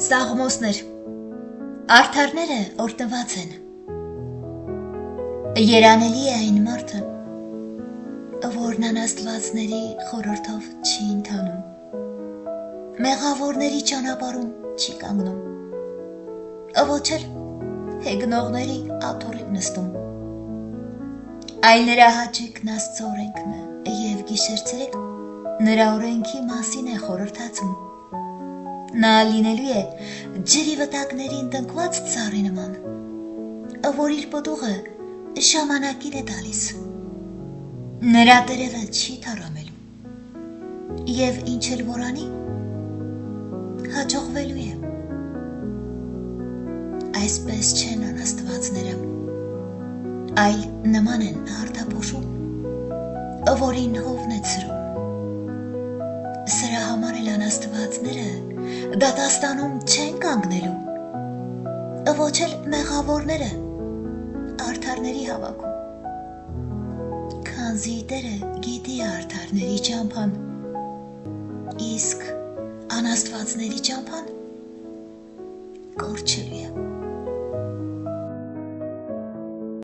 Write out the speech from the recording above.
Սաղմոսներ, արդարները օրտնված են, երանելի է այն մարդը, որն անաստվածների խորհրդով չի ընթանում, մեղավորների ճանապարհում չի կանգնում, ոչ էլ հեգնողների աթոռին նստում, այլ նրա հաճույքն Աստծո օրենքն է և գիշեր-ցերեկ նրա օրենքի մասին է խորհրդածում։ Նա լինելու է ջրի վտակներին տնկված ծառի նման, որ իր պտուղը ժամանակին է տալիս, նրա տերևը չի թառամելու և ինչ էլ որ անի, հաջողվելու է։ Այսպես չեն անաստվածները, այլ նման են հարտափոշու, որին հովն է ցրում։ Սրա համար էլ անաստվածները դատաստանում չեն կանգնելու, ոչ էլ մեղավորները արդարների հավաքում, քանզի Տերը գիտի արդարների ճամփան, իսկ անաստվածների ճամփան կորչելու է։